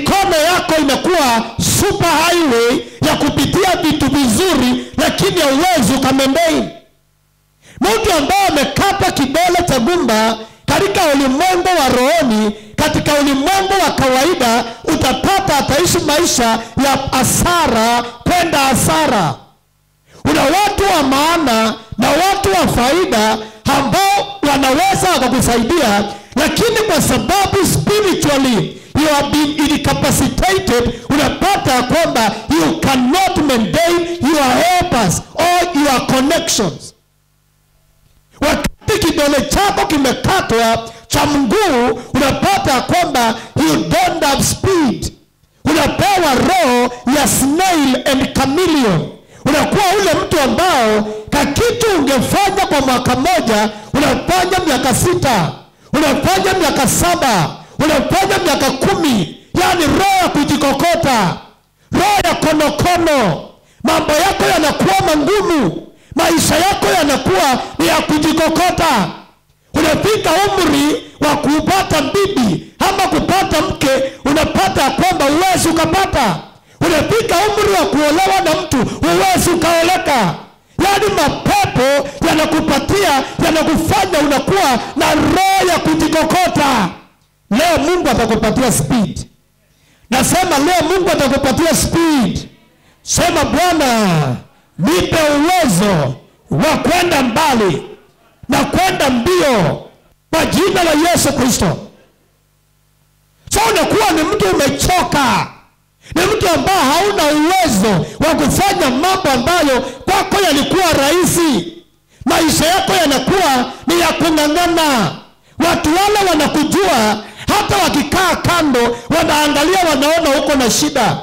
mikono yako imekuwa super highway ya kupitia vitu vizuri, lakini hauwezi ukamembei. Mtu ambaye amekata kidole cha gumba katika ulimwengu wa rohoni, katika ulimwengu wa kawaida utapata ataishi maisha ya hasara kwenda hasara. Una watu wa maana na watu wa faida ambao wanaweza wakakusaidia, lakini kwa sababu spiritually you have been incapacitated, unapata kwamba you cannot maintain your helpers or your connections. Wakati kidole chako kimekatwa cha mguu, unapata kwamba you don't have speed. Unapewa roho ya snail and chameleon. Unakuwa ule mtu ambao kakitu ungefanya kwa mwaka moja, unafanya miaka 6, unafanya miaka 7, unafanya miaka 10. Yani roho ya kujikokota, roho ya konokono. Mambo yako yanakuwa mangumu, maisha yako yanakuwa ni ya kujikokota. Unafika umri wa kupata bibi ama kupata mke, unapata kwamba uwezi ukapata. Unafika umri wa kuolewa na mtu, uwezi ukaoleka. Yani mapepo yanakupatia, yanakufanya unakuwa na roho ya kujikokota. Leo Mungu atakupatia speed. Nasema leo Mungu atakupatia speed. Sema Bwana, nipe uwezo wa kwenda mbali na kwenda mbio kwa jina la Yesu Kristo. So unakuwa ni mtu umechoka, ni mtu ambaye hauna uwezo wa kufanya mambo ambayo kwako yalikuwa rahisi. Maisha yako yanakuwa ni ya kung'ang'ana. Watu wale wanakujua, hata wakikaa kando wanaangalia, wanaona uko na shida.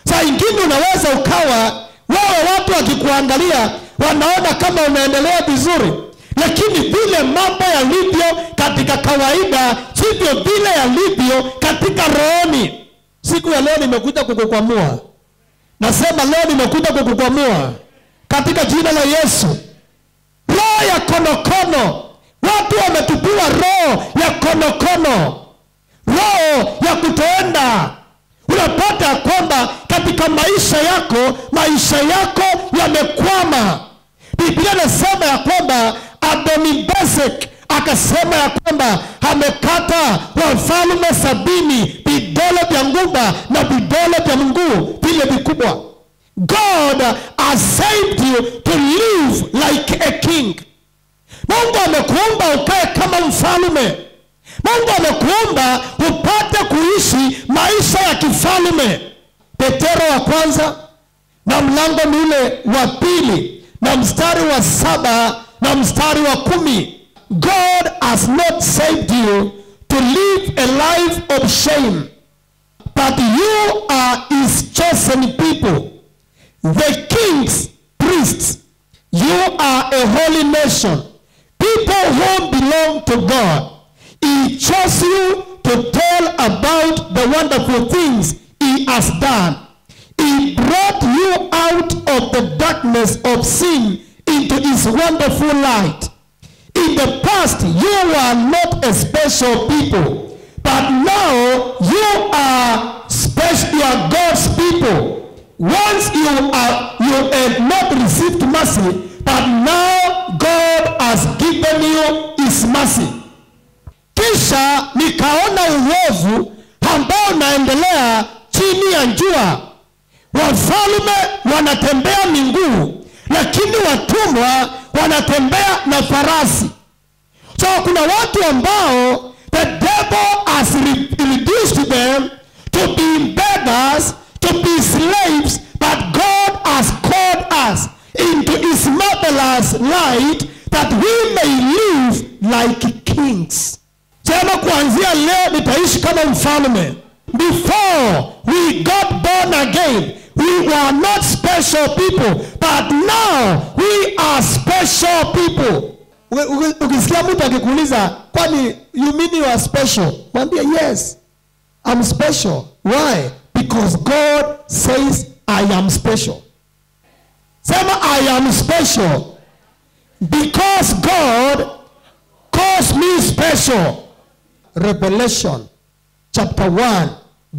Saa ingine unaweza ukawa wewe, watu wakikuangalia wanaona kama unaendelea vizuri, lakini vile mambo yalivyo katika kawaida sivyo vile yalivyo katika rohoni. Siku ya leo nimekuja kukukwamua. Nasema leo nimekuja kukukwamua katika jina la Yesu. Roho ya konokono. Watu wametupiwa roho ya konokono, roho ya kutoenda. Unapata kwamba katika maisha yako yamekwama. Biblia inasema ya kwamba Adoni-Bezek akasema ya kwamba amekata wafalme 70 vidole vya ngumba na vidole vya mguu vile vikubwa. God has saved you to live like a king. Mungu amekuumba ukae kama mfalme. Mungu amekuumba upate kuishi maisha ya kifalme. Petero wa kwanza na mlango ni ule wa 2 na mstari wa 7 na mstari wa 10. God has not saved you to live a life of shame, but you are his chosen people, the king's priests. You are a holy nation, people who belong to God. He chose you to tell about the wonderful things he has done. He brought you out of the darkness of sin into his wonderful light. In the past, you were not a special people, but now you are special. You are God's people. Once you had not received mercy, but now God has given you his mercy. Kisha nikaona uovu ambao unaendelea chini ya jua. Wafalme wanatembea miguu, lakini watumwa wanatembea na farasi. So kuna watu ambao the devil has reduced them to be beggars, to be slaves, but God has called us into his marvelous light that we may live like kings. Sema kuanzia leo nitaishi kama mfalme. Before we got born again, we were not special people, but now we are special people. Ukisikia mtu akikuuliza, kwani you mean you are special? Mwambie yes, I'm special. Why? Because God says I am special. Sema I am special because God calls me special. Revelation chapter 1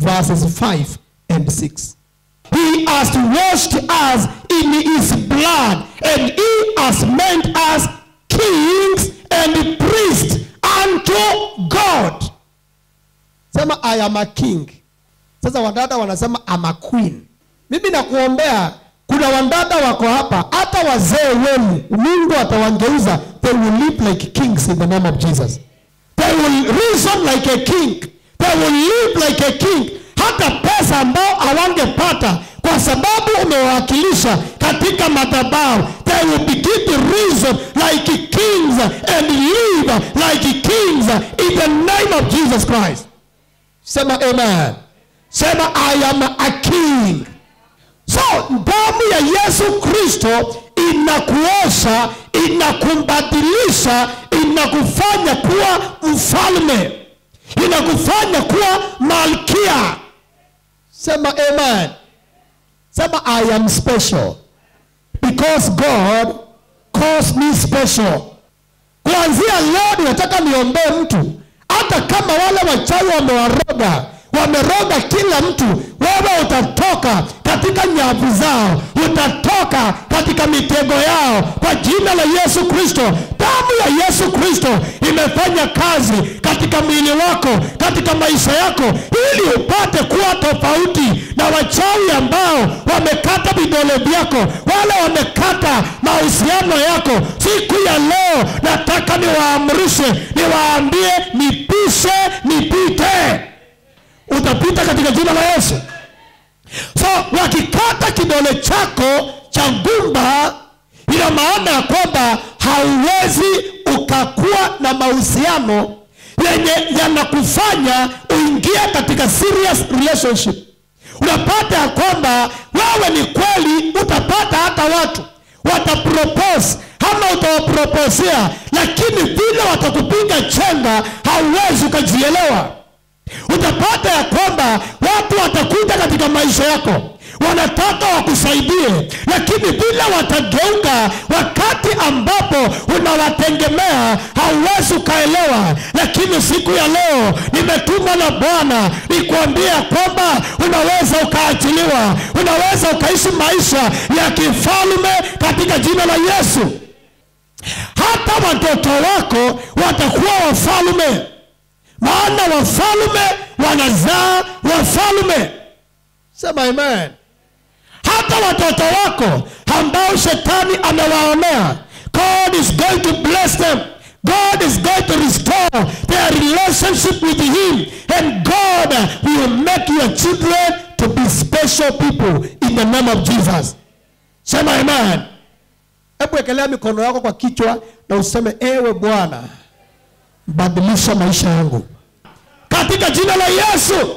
verses 5 and 6. He has washed us in his blood, and he has made us kings and priests unto God. Sema I am a king. Sasa wadada wanasema I'm a queen. Mimi nakuombea, kuna wadada wako hapa, hata wazee wenu Mungu atawangeuza, they will live like kings in the name of Jesus. They will reason like a king. They will live like a king. Hata pesa ambao hawangepata kwa sababu umewakilisha katika madhabahu, they will begin to reason like kings and live like kings in the name of Jesus Christ. Sema amen. Sema I am a king. So damu ya Yesu Kristo inakuosha, inakumbadilisha, inakufanya kuwa mfalme, inakufanya kuwa malkia. Sema amen. Sema I am special because God calls me special. Kuanzia leo nataka niombe mtu, hata kama wale wachawi wameroga kila mtu, wewe utatoka katika nyavu zao, utatoka katika mitego yao kwa jina la Yesu Kristo. Damu ya Yesu Kristo imefanya kazi katika mwili wako, katika maisha yako, ili upate kuwa tofauti na wachawi ambao wamekata vidole vyako, wale wamekata mahusiano yako. Siku ya leo nataka niwaamrishe, niwaambie nipishe, nipite. Utapita katika jina la Yesu. So wakikata kidole chako cha gumba, ina maana kwamba hauwezi ukakuwa na mahusiano yenye yanakufanya uingie katika serious relationship. Unapata ya kwamba wewe ni kweli utapata hata watu watapropose, ama utawaproposea, lakini vile watakupiga chenga hauwezi ukajielewa. Utapata ya kwamba watu watakuja katika maisha yako, wanataka wakusaidie, lakini bila watageuka wakati ambapo unawategemea hauwezi ukaelewa. Lakini siku ya leo nimetumwa na Bwana nikuambia kwamba unaweza ukaachiliwa, unaweza ukaishi maisha ya kifalme katika jina la Yesu. Hata watoto wako watakuwa wafalme, maana wafalme wanazaa wafalme. Sema amen. Hata watoto wako ambao shetani amewaonea, God is going to bless them. God is going to restore their relationship with him, and God will make your children to be special people in the name of Jesus. Sema amen. Hebu ekelea mikono yako kwa kichwa na useme, ewe Bwana, badilisha maisha yangu katika jina la Yesu.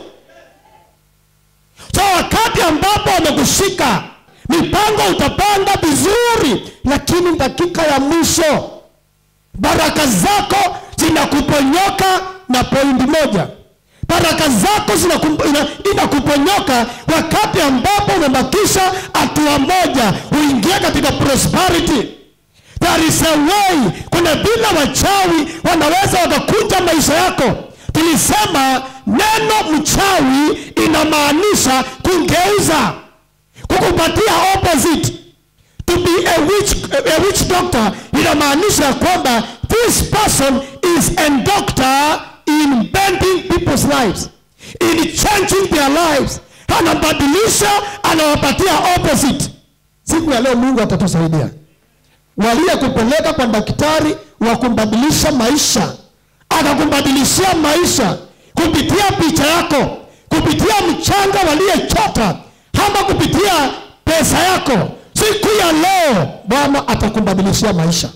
So wakati ambapo wamekushika, mipango utapanga vizuri, lakini dakika ya mwisho baraka zako zinakuponyoka na pointi moja. Baraka zako inakuponyoka wakati ambapo umebakisha hatua moja uingie katika prosperity. There is a way. Kuna bila wachawi wanaweza wakakunja maisha yako. Tulisema neno mchawi inamaanisha kungeuza, kukupatia opposite. To be a witch doctor inamaanisha kwamba this person is a doctor in bending people's lives, in changing their lives. Anabadilisha, anawapatia opposite. Siku ya leo Mungu atatusaidia. Walia kupeleka kwa daktari wa kumbadilisha maisha, akakumbadilishia maisha kupitia picha yako, kupitia mchanga waliyechota, ama kupitia pesa yako. Siku ya leo Bwana atakumbadilishia maisha.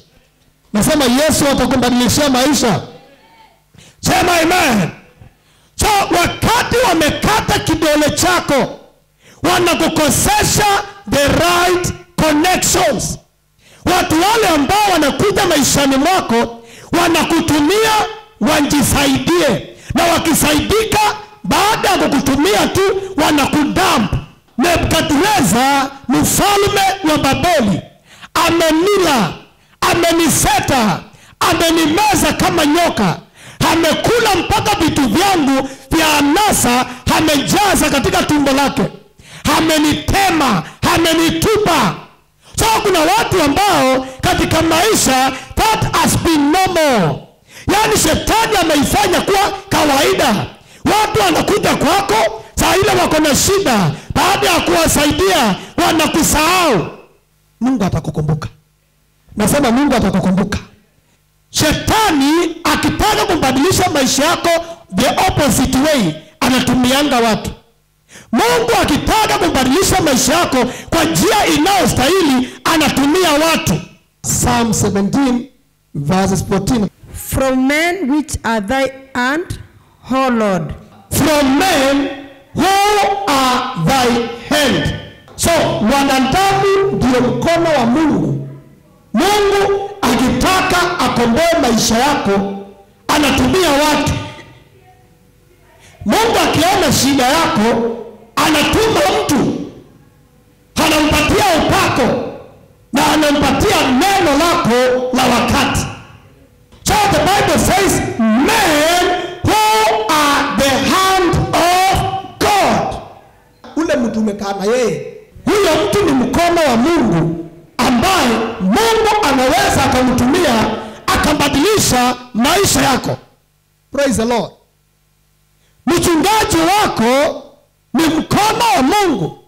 Nasema Yesu atakumbadilishia maisha. Sema amen. So wakati wamekata kidole chako, wanakukosesha the right connections. Watu wale ambao wanakuja maishani mwako wanakutumia wajisaidie, na wakisaidika baada ya kukutumia tu wanakudump. Nebukadneza mfalme wa Babeli amenila, ameniseta, amenimeza kama nyoka, amekula mpaka vitu vyangu vya anasa amejaza katika tumbo lake. Amenitema, amenitupa. So kuna watu ambao katika maisha that has been normal. Yani shetani ameifanya kuwa kawaida. Watu wanakuja kwako saa ile wako na shida, baada ya kuwasaidia wanakusahau. Mungu atakukumbuka. Nasema Mungu atakukumbuka. Shetani akitaka kubadilisha maisha yako the opposite way, anatumianga watu. Mungu akitaka kubadilisha maisha yako kwa njia inayostahili, anatumia watu. Psalm 17 verses 14. From men which are thy hand, O Lord. From men who are thy hand. So wanadamu ndio mkono wa Mungu. Mungu akitaka akomboe maisha yako, anatumia watu. Mungu akiona shida yako, anatuma mtu. Anampatia upako na anampatia neno lako la wakati. So the Bible says, men who are the hand of God. Ule mtu umekaa na yeye, huyo mtu ni mkono wa Mungu ambaye Mungu anaweza akamtumia akabadilisha maisha yako. Praise the Lord. Mchungaji wako ni mkono wa Mungu.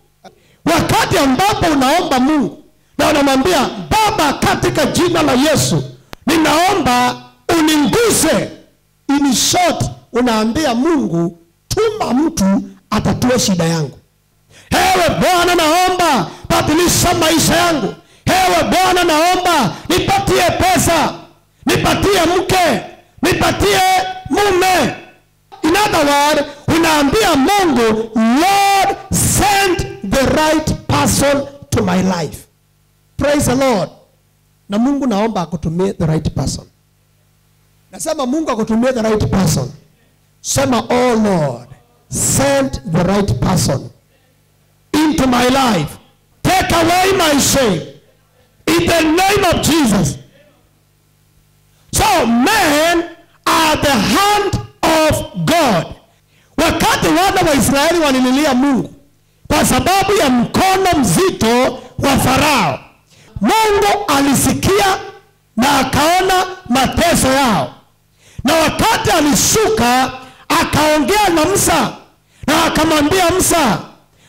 Wakati ambapo unaomba Mungu na unamwambia, Baba, katika jina la Yesu ninaomba uninguse. In short, unaambia Mungu, tuma mtu atatue shida yangu. Ewe Bwana, naomba badilisha maisha yangu. Ewe Bwana, naomba nipatie pesa, nipatie mke, nipatie mume. In other words, unaambia Mungu, Lord, send the right person to my life. Praise the Lord. Na Mungu naomba akutumie the right person. Nasema Mungu akutumie the right person. Sema, oh Lord, send the right person into my life. Take away my shame. In the name of Jesus. So men are the hand of God. Wakati wana wa Israeli walililia Mungu kwa sababu ya mkono mzito wa Farao, Mungu alisikia na akaona mateso yao. Na wakati alishuka akaongea na Musa na akamwambia Musa,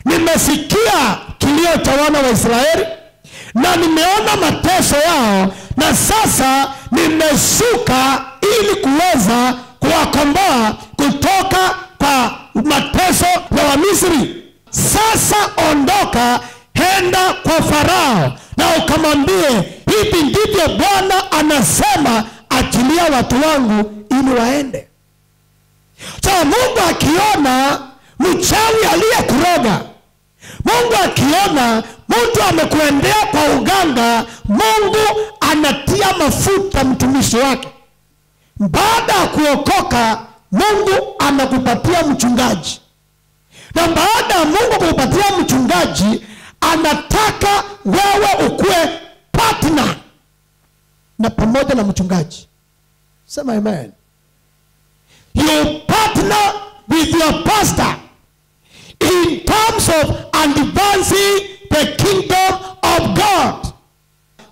nimesikia kilio cha wana wa Israeli na nimeona mateso yao, na sasa nimeshuka ili kuweza kuwakomboa kutoka kwa mateso ya Wamisri. Sasa ondoka, henda kwa Farao na ukamwambie, hivi ndivyo Bwana anasema, achilia watu wangu ili waende. So Mungu akiona mchawi aliyekuroga, Mungu akiona mtu amekuendea kwa uganga, Mungu anatia mafuta mtumishi wake. Baada ya kuokoka, Mungu anakupatia mchungaji. Na baada ya Mungu kukupatia mchungaji, anataka wewe ukue partner na pamoja na mchungaji. Sema amen. You partner with your pastor in terms of advancing the kingdom of God.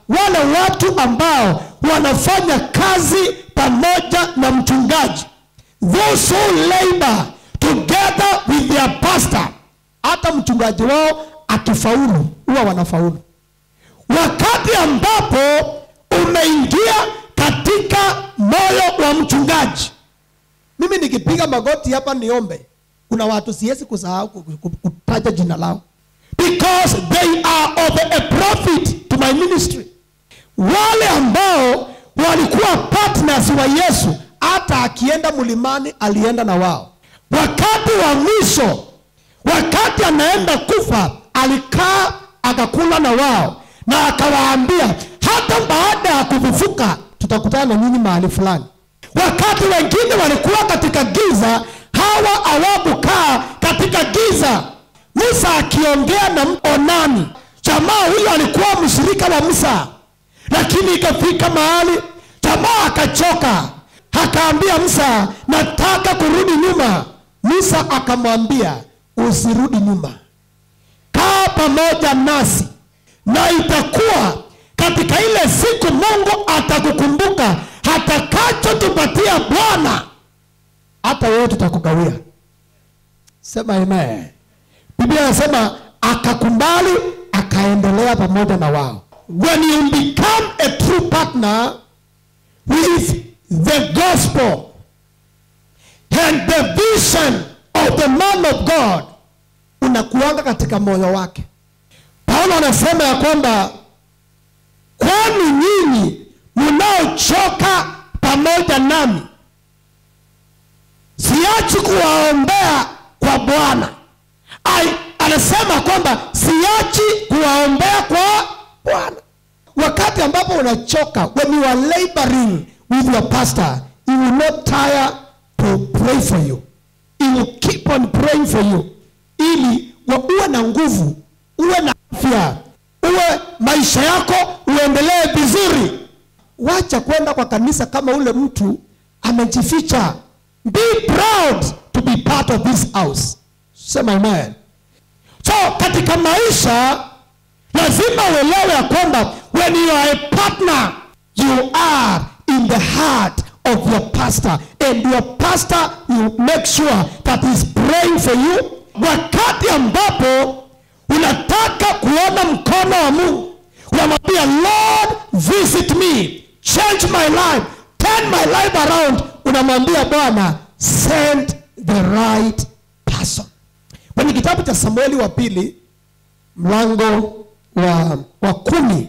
Wale watu ambao wanafanya kazi pamoja na mchungaji, those who labor together with their pastor, hata mchungaji wao akifaulu, huwa wanafaulu. Wakati ambapo umeingia katika moyo wa mchungaji, mimi nikipiga magoti hapa niombe, kuna watu siwezi kusahau kutaja jina lao, because they are of a profit to my ministry. Wale ambao walikuwa partners wa Yesu, hata akienda mlimani alienda na wao. Wakati wa mwisho, wakati anaenda kufa, alikaa akakula na wao na akawaambia, hata baada ya kufufuka tutakutana na nyinyi mahali fulani. Wakati wengine walikuwa katika giza, hawa hawakukaa katika giza. Musa akiongea na Onani, jamaa huyo alikuwa mshirika wa Musa, lakini ikafika mahali jamaa akachoka, akaambia Musa, nataka kurudi nyuma. Musa akamwambia, usirudi nyuma, kaa pamoja nasi, na itakuwa katika ile siku Mungu atakukumbuka, hatakachotupatia Bwana hata wewe tutakugawia. Sema amen. Biblia inasema akakubali, akaendelea pamoja na wao. When you become a true partner with the gospel and the vision of the man of God, unakuanga katika moyo wake. Paulo anasema ya kwamba, kwani nyinyi mnaochoka pamoja nami, siachi kuwaombea kwa Bwana. Anasema kwamba siachi kuwaombea kwa Bwana. Wakati ambapo unachoka, when you are laboring with your pastor, he will not tire to pray for you. He will keep on praying for you, ili uwe na nguvu, uwe na afya, uwe maisha yako uendelee vizuri. Wacha kwenda kwa kanisa kama ule mtu amejificha. Be proud to be part of this house. Sema amen. So katika maisha lazima uelewe ya kwamba when you are a partner, you are in the heart of your pastor, and your pastor will make sure that he is praying for you. Wakati ambapo unataka kuona mkono wa Mungu, unamwambia, Lord visit me, change my life, turn my life around, unamwambia Bwana, send the right person. Kwenye kitabu cha Samueli wa pili mlango wa 10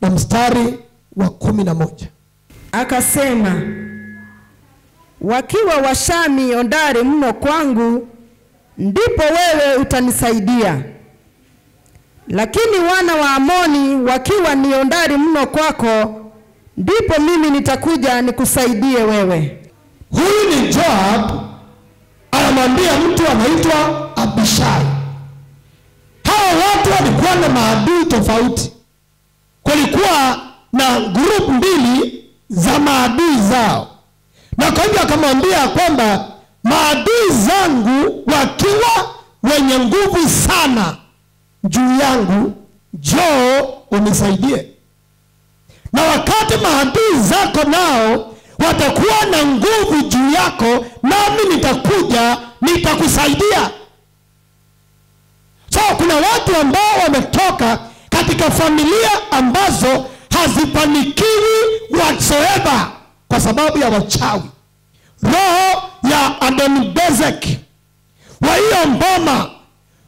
na mstari wa 11, akasema, wakiwa Washami ondari mno kwangu, ndipo wewe utanisaidia. Lakini wana wa Amoni wakiwa ni ondari mno kwako, ndipo mimi nitakuja nikusaidie wewe. Huyu ni Joab anamwambia mtu anaitwa Abishai. Hawa watu walikuwa na maadui tofauti. Kulikuwa na group mbili za maadui zao. Na kwa hivyo akamwambia kwamba maadui zangu wakiwa wenye nguvu sana juu yangu, njoo unisaidie. Na wakati maadui zako nao watakuwa na nguvu juu yako, nami nitakuja nitakusaidia. So kuna watu ambao wametoka katika familia ambazo hazifanikiwi whatsoever kwa sababu ya wachawi. Roho ya Adonibezek wa hiyo mboma,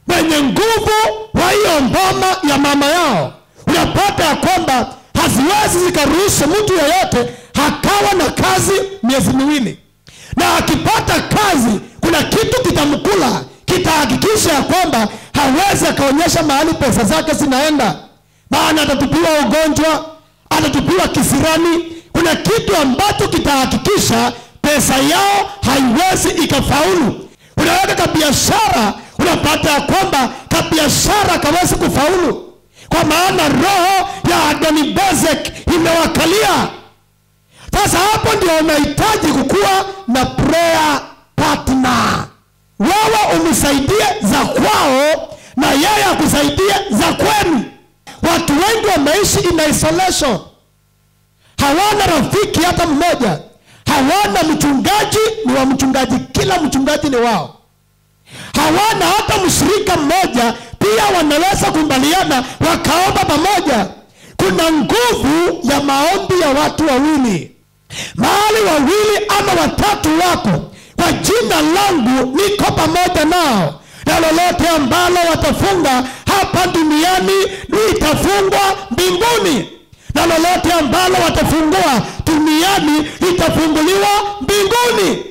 wenye nguvu wa hiyo mboma ya mama yao, unapata ya kwamba haziwezi zikaruhusu mtu yeyote hakawa na kazi miezi miwili. Na akipata kazi, kuna kitu kitamkula, kitahakikisha ya kwamba hawezi akaonyesha mahali pesa zake zinaenda. Maana atatupiwa ugonjwa, atatupiwa kisirani. Kuna kitu ambacho kitahakikisha pesa yao haiwezi ikafaulu. Unaweka kabiashara, unapata ya kwamba kabiashara kawezi kufaulu, kwa maana roho ya Adonibezek imewakalia. Sasa hapo ndio unahitaji kukuwa na prayer partner. Wewe umsaidie za kwao na yeye akusaidie za kwenu. Watu wengi wameishi in isolation. Hawana rafiki hata mmoja. Hawana mchungaji ni wa mchungaji, kila mchungaji ni wao. Hawana hata mshirika mmoja, pia wanaweza kumbaliana wakaomba pamoja. Kuna nguvu ya maombi ya watu wawili. Mahali wawili ama watatu wako kwa jina langu, niko pamoja nao, na lolote ambalo watafunga hapa duniani litafungwa mbinguni, na lolote ambalo watafungua duniani litafunguliwa mbinguni.